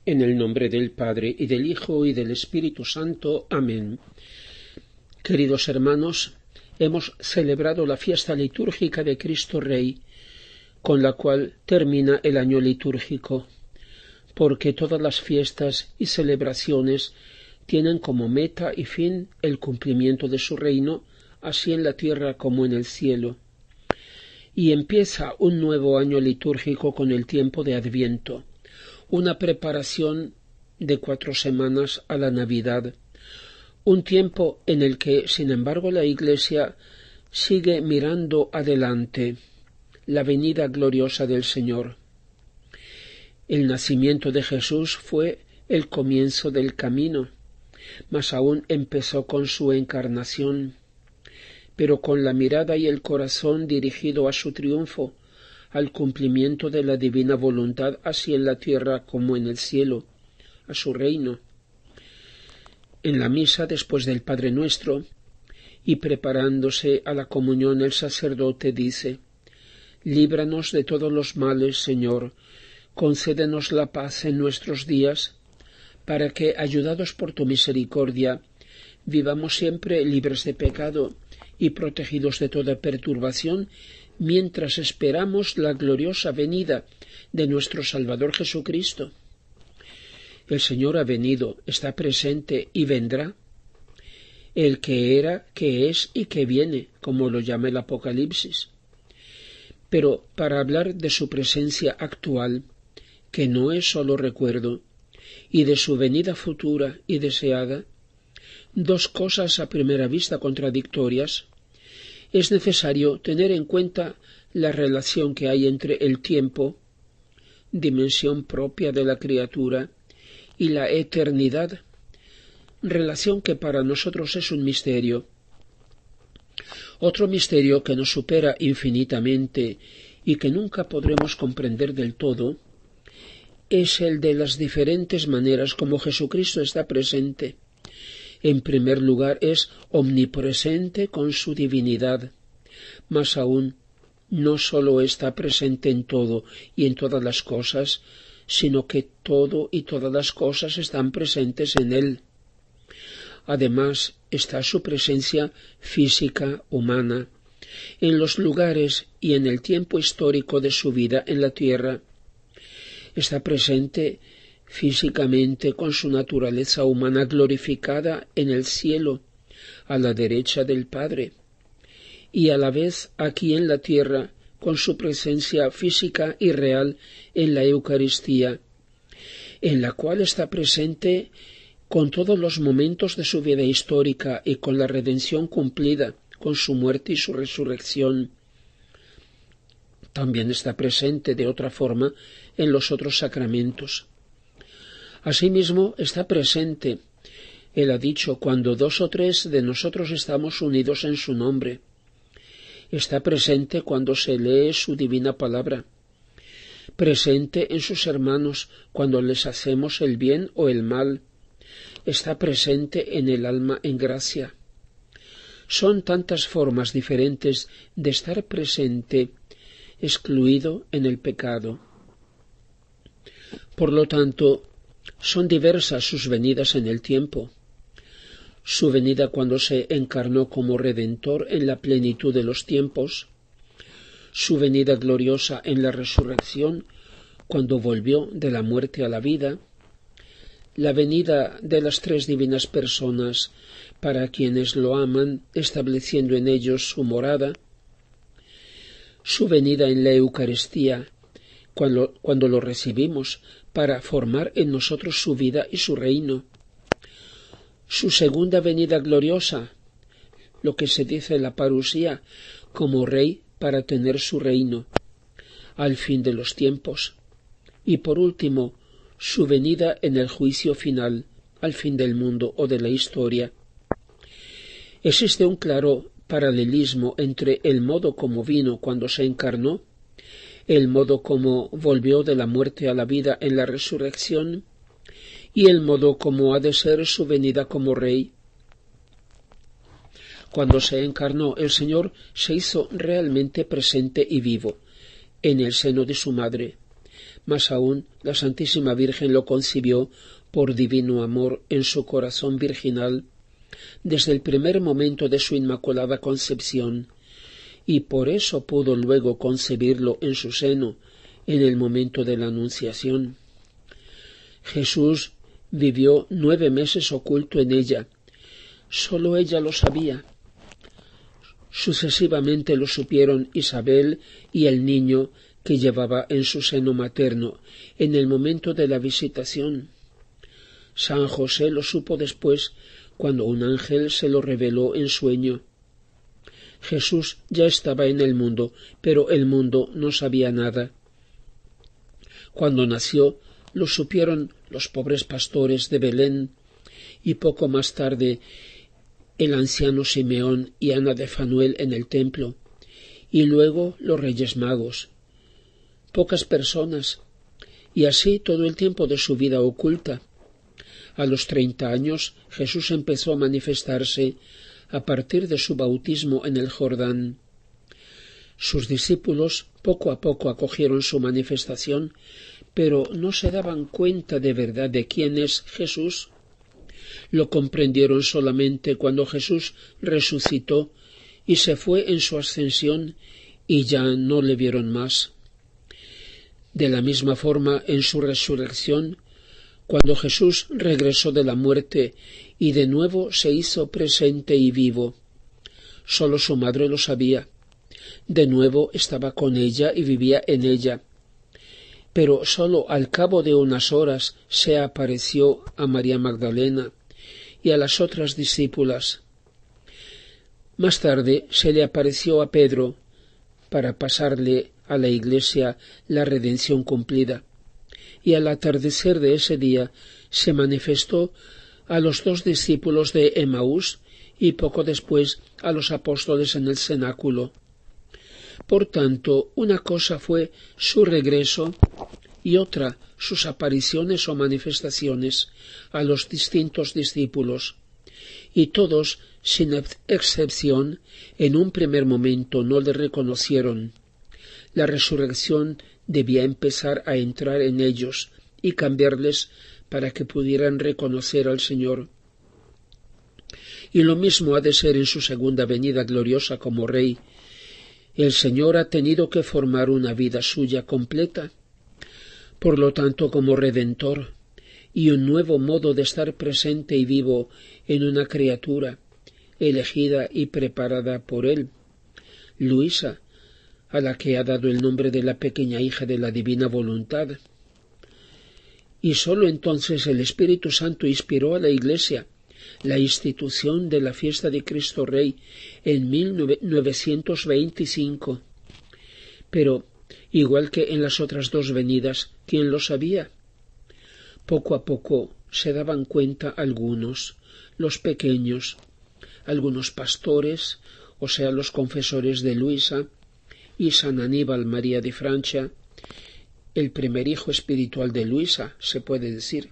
En el nombre del Padre, y del Hijo, y del Espíritu Santo. Amén. Queridos hermanos, hemos celebrado la fiesta litúrgica de Cristo Rey, con la cual termina el año litúrgico, porque todas las fiestas y celebraciones tienen como meta y fin el cumplimiento de su reino, así en la tierra como en el cielo. Y empieza un nuevo año litúrgico con el tiempo de Adviento, una preparación de 4 semanas a la Navidad, un tiempo en el que, sin embargo, la Iglesia sigue mirando adelante la venida gloriosa del Señor. El nacimiento de Jesús fue el comienzo del camino, mas aún empezó con su encarnación, pero con la mirada y el corazón dirigido a su triunfo, al cumplimiento de la divina voluntad, así en la tierra como en el cielo, a su reino. En la misa, después del Padre Nuestro, y preparándose a la comunión, el sacerdote dice: líbranos de todos los males, Señor, concédenos la paz en nuestros días, para que, ayudados por tu misericordia, vivamos siempre libres de pecado y protegidos de toda perturbación, mientras esperamos la gloriosa venida de nuestro Salvador Jesucristo. El Señor ha venido, está presente y vendrá, el que era, que es y que viene, como lo llama el Apocalipsis. Pero para hablar de su presencia actual, que no es sólo recuerdo, y de su venida futura y deseada, dos cosas a primera vista contradictorias, es necesario tener en cuenta la relación que hay entre el tiempo, dimensión propia de la criatura, y la eternidad, relación que para nosotros es un misterio. Otro misterio que nos supera infinitamente y que nunca podremos comprender del todo, es el de las diferentes maneras como Jesucristo está presente. En primer lugar, es omnipresente con su divinidad. Más aún, no sólo está presente en todo y en todas las cosas, sino que todo y todas las cosas están presentes en Él. Además, está su presencia física, humana, en los lugares y en el tiempo histórico de su vida en la tierra. Está presente físicamente con su naturaleza humana glorificada en el cielo, a la derecha del Padre, y a la vez aquí en la tierra con su presencia física y real en la Eucaristía, en la cual está presente con todos los momentos de su vida histórica y con la redención cumplida, con su muerte y su resurrección. También está presente de otra forma en los otros sacramentos. Asimismo, está presente, Él ha dicho, cuando 2 o 3 de nosotros estamos unidos en su nombre. Está presente cuando se lee su divina palabra, presente en sus hermanos cuando les hacemos el bien o el mal, está presente en el alma en gracia. Son tantas formas diferentes de estar presente, excluido en el pecado. Por lo tanto, son diversas sus venidas en el tiempo. Su venida cuando se encarnó como Redentor en la plenitud de los tiempos, su venida gloriosa en la resurrección cuando volvió de la muerte a la vida, la venida de las 3 divinas personas para quienes lo aman, estableciendo en ellos su morada, su venida en la Eucaristía, cuando lo recibimos para formar en nosotros su vida y su reino, su segunda venida gloriosa, lo que se dice la parusía, como Rey para tener su reino, al fin de los tiempos, y por último, su venida en el juicio final, al fin del mundo o de la historia. Existe un claro paralelismo entre el modo como vino cuando se encarnó, el modo como volvió de la muerte a la vida en la resurrección, y el modo como ha de ser su venida como Rey. Cuando se encarnó, el Señor se hizo realmente presente y vivo en el seno de su madre, Más aún, la Santísima Virgen lo concibió por divino amor en su corazón virginal desde el primer momento de su inmaculada concepción, y por eso pudo luego concebirlo en su seno en el momento de la Anunciación. Jesús vivió 9 meses oculto en ella. Sólo ella lo sabía. Sucesivamente lo supieron Isabel y el niño que llevaba en su seno materno en el momento de la visitación. San José lo supo después, cuando un ángel se lo reveló en sueño. Jesús ya estaba en el mundo, pero el mundo no sabía nada. Cuando nació, lo supieron los pobres pastores de Belén, y poco más tarde el anciano Simeón y Ana de Fanuel en el templo, y luego los Reyes Magos. Pocas personas, y así todo el tiempo de su vida oculta. A los 30 años Jesús empezó a manifestarse a partir de su bautismo en el Jordán. Sus discípulos poco a poco acogieron su manifestación, pero no se daban cuenta de verdad de quién es Jesús. Lo comprendieron solamente cuando Jesús resucitó y se fue en su ascensión y ya no le vieron más. De la misma forma, en su resurrección, cuando Jesús regresó de la muerte y de nuevo se hizo presente y vivo, sólo su madre lo sabía. De nuevo estaba con ella y vivía en ella, pero sólo al cabo de unas horas se apareció a María Magdalena y a las otras discípulas. Más tarde se le apareció a Pedro para pasarle a la Iglesia la redención cumplida, y al atardecer de ese día se manifestó a los 2 discípulos de Emaús y poco después a los apóstoles en el cenáculo. Por tanto, una cosa fue su regreso y otra sus apariciones o manifestaciones a los distintos discípulos, y todos, sin excepción, en un primer momento no le reconocieron. La resurrección debía empezar a entrar en ellos y cambiarles para que pudieran reconocer al Señor. Y lo mismo ha de ser en su segunda venida gloriosa como Rey. El Señor ha tenido que formar una vida suya completa, por lo tanto como Redentor, y un nuevo modo de estar presente y vivo en una criatura, elegida y preparada por Él, Luisa, a la que ha dado el nombre de la pequeña hija de la divina voluntad. Y sólo entonces el Espíritu Santo inspiró a la Iglesia la institución de la fiesta de Cristo Rey en 1925. Pero, igual que en las otras 2 venidas, ¿quién lo sabía? Poco a poco se daban cuenta algunos, los pequeños, algunos pastores, o sea, los confesores de Luisa, y San Aníbal María de Francia, el primer hijo espiritual de Luisa, se puede decir,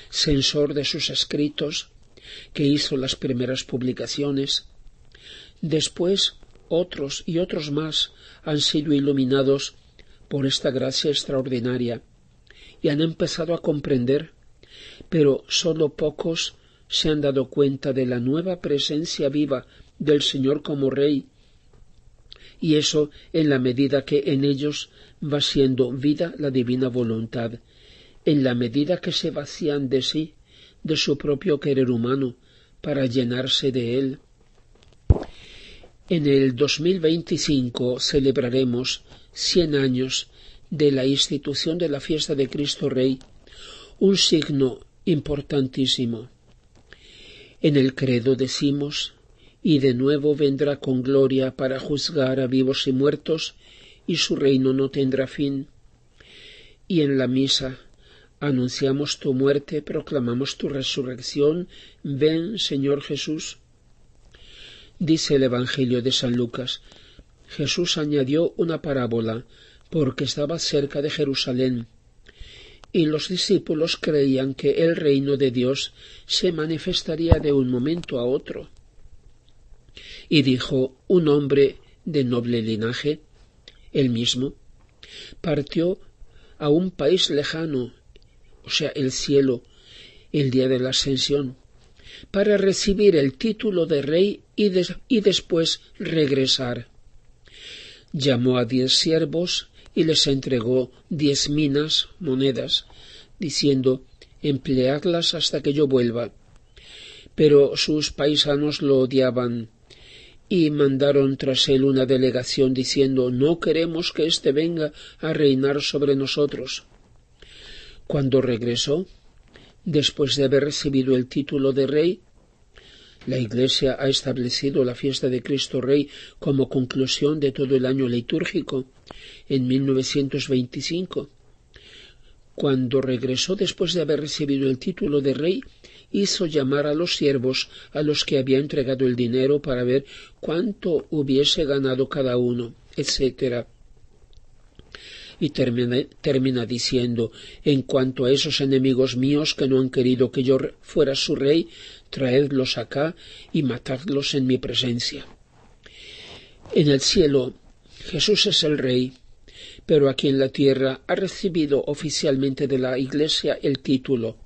censor de sus escritos, que hizo las primeras publicaciones. Después otros y otros más han sido iluminados por esta gracia extraordinaria y han empezado a comprender, pero sólo pocos se han dado cuenta de la nueva presencia viva del Señor como Rey, y eso en la medida que en ellos va siendo vida la divina voluntad, en la medida que se vacían de sí, de su propio querer humano, para llenarse de él. En el 2025 celebraremos 100 años de la institución de la fiesta de Cristo Rey, un signo importantísimo. En el credo decimos: y de nuevo vendrá con gloria para juzgar a vivos y muertos, y su reino no tendrá fin. Y en la misa anunciamos tu muerte, proclamamos tu resurrección. Ven, Señor Jesús. Dice el Evangelio de San Lucas: Jesús añadió una parábola porque estaba cerca de Jerusalén, y los discípulos creían que el reino de Dios se manifestaría de un momento a otro. Y dijo: un hombre de noble linaje, él mismo, partió a un país lejano, o sea, el cielo, el día de la ascensión, para recibir el título de rey y después regresar. Llamó a 10 siervos y les entregó 10 minas, monedas, diciendo: empleadlas hasta que yo vuelva. Pero sus paisanos lo odiaban y mandaron tras él una delegación diciendo: no queremos que éste venga a reinar sobre nosotros. Cuando regresó, después de haber recibido el título de rey, la Iglesia ha establecido la fiesta de Cristo Rey como conclusión de todo el año litúrgico en 1925. Cuando regresó después de haber recibido el título de rey, hizo llamar a los siervos a los que había entregado el dinero para ver cuánto hubiese ganado cada uno, etc. Y termina diciendo: en cuanto a esos enemigos míos que no han querido que yo fuera su rey, traedlos acá y matadlos en mi presencia. En el cielo Jesús es el rey, pero aquí en la tierra ha recibido oficialmente de la Iglesia el título,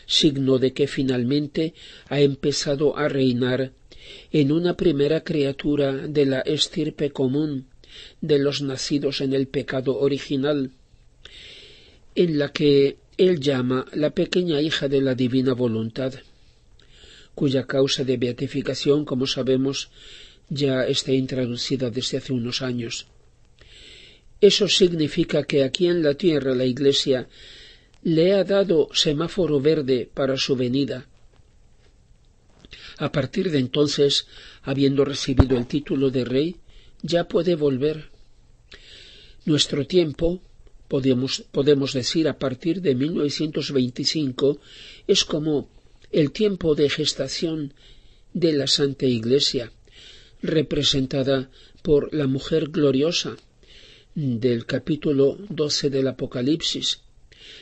signo de que finalmente ha empezado a reinar en una primera criatura de la estirpe común, de los nacidos en el pecado original, en la que él llama la pequeña hija de la divina voluntad, cuya causa de beatificación, como sabemos, ya está introducida desde hace unos años. Eso significa que aquí en la tierra la Iglesia le ha dado semáforo verde para su venida. A partir de entonces, habiendo recibido el título de rey, ya puede volver. Nuestro tiempo, podemos decir a partir de 1925, es como el tiempo de gestación de la Santa Iglesia, representada por la mujer gloriosa del capítulo 12 del Apocalipsis,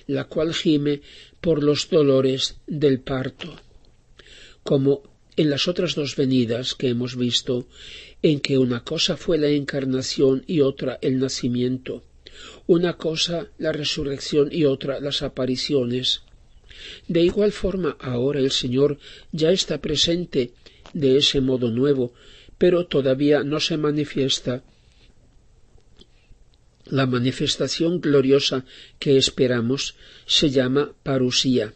la cual gime por los dolores del parto, como en las otras dos venidas que hemos visto, en que una cosa fue la encarnación y otra el nacimiento, una cosa la resurrección y otra las apariciones. De igual forma, ahora el Señor ya está presente de ese modo nuevo, pero todavía no se manifiesta. La manifestación gloriosa que esperamos se llama parusía,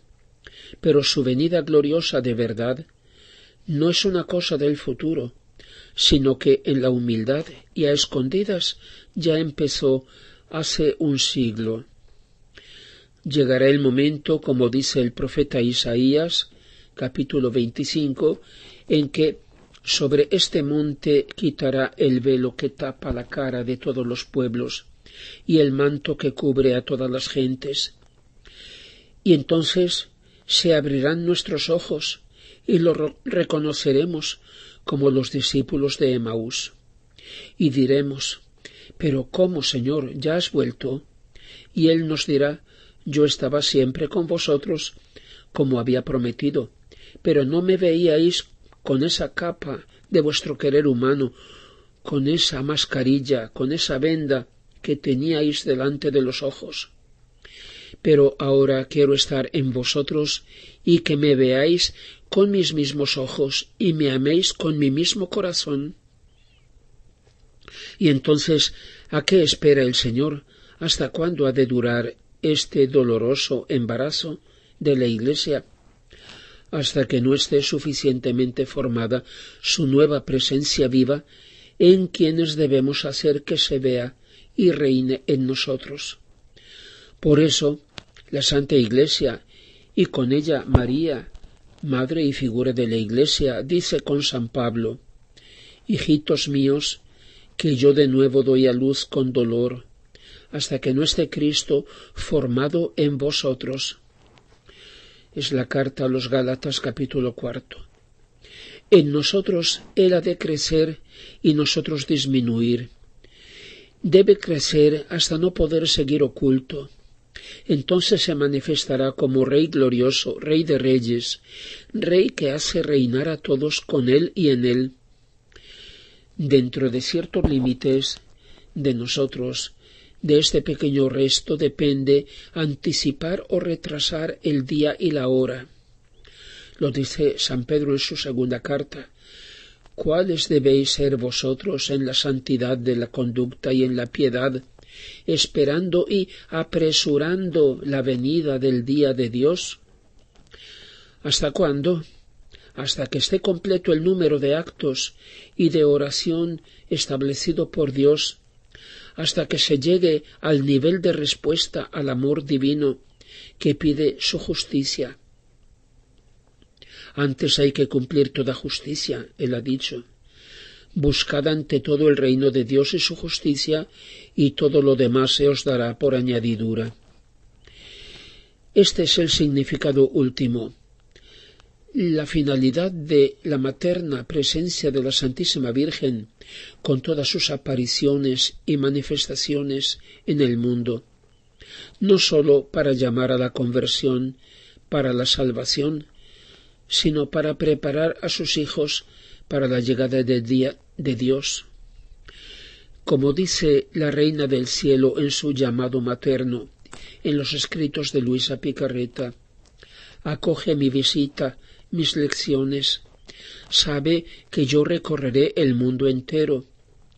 pero su venida gloriosa de verdad no es una cosa del futuro, sino que en la humildad y a escondidas ya empezó hace un siglo. Llegará el momento, como dice el profeta Isaías, capítulo 25, en que sobre este monte quitará el velo que tapa la cara de todos los pueblos y el manto que cubre a todas las gentes. Y entonces se abrirán nuestros ojos y lo reconoceremos como los discípulos de Emaús. Y diremos: ¿pero cómo, Señor, ya has vuelto? Y Él nos dirá: yo estaba siempre con vosotros, como había prometido, pero no me veíais con esa capa de vuestro querer humano, con esa mascarilla, con esa venda que teníais delante de los ojos. Pero ahora quiero estar en vosotros y que me veáis con mis mismos ojos y me améis con mi mismo corazón. Y entonces, ¿a qué espera el Señor? ¿Hasta cuándo ha de durar este doloroso embarazo de la Iglesia? Hasta que no esté suficientemente formada su nueva presencia viva, en quienes debemos hacer que se vea y reine en nosotros. Por eso, la Santa Iglesia, y con ella María, Madre y figura de la Iglesia, dice con San Pablo: hijitos míos, que yo de nuevo doy a luz con dolor, hasta que no esté Cristo formado en vosotros. Es la carta a los Gálatas, capítulo 4. En nosotros Él ha de crecer y nosotros disminuir. Debe crecer hasta no poder seguir oculto. Entonces se manifestará como Rey glorioso, Rey de reyes, Rey que hace reinar a todos con Él y en Él. Dentro de ciertos límites de nosotros De este pequeño resto depende anticipar o retrasar el día y la hora. Lo dice San Pedro en su segunda carta. ¿Cuáles debéis ser vosotros en la santidad de la conducta y en la piedad, esperando y apresurando la venida del día de Dios? ¿Hasta cuándo? Hasta que esté completo el número de actos y de oración establecido por Dios, hasta que se llegue al nivel de respuesta al amor divino que pide su justicia. Antes hay que cumplir toda justicia, él ha dicho. Buscad ante todo el reino de Dios y su justicia, y todo lo demás se os dará por añadidura. Este es el significado último. La finalidad de la materna presencia de la Santísima Virgen, con todas sus apariciones y manifestaciones en el mundo, no sólo para llamar a la conversión, para la salvación, sino para preparar a sus hijos para la llegada del día de Dios. Como dice la Reina del Cielo en su llamado materno, en los escritos de Luisa Picarreta, acoge mi visita, mis lecciones, sabe que yo recorreré el mundo entero,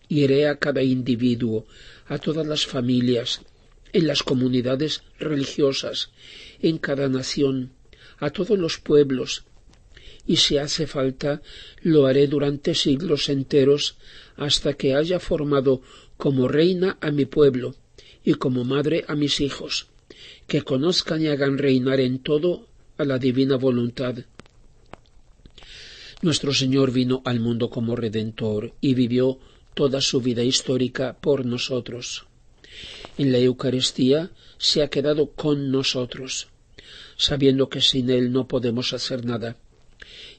iré a cada individuo, a todas las familias, en las comunidades religiosas, en cada nación, a todos los pueblos, y si hace falta, lo haré durante siglos enteros hasta que haya formado como reina a mi pueblo y como madre a mis hijos, que conozcan y hagan reinar en todo a la divina voluntad. Nuestro Señor vino al mundo como Redentor y vivió toda su vida histórica por nosotros. En la Eucaristía se ha quedado con nosotros, sabiendo que sin Él no podemos hacer nada.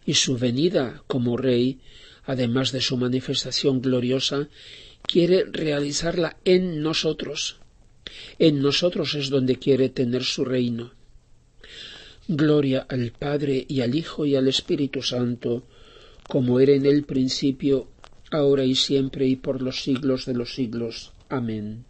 Y su venida como Rey, además de su manifestación gloriosa, quiere realizarla en nosotros. En nosotros es donde quiere tener su reino. Gloria al Padre y al Hijo y al Espíritu Santo, como era en el principio, ahora y siempre y por los siglos de los siglos. Amén.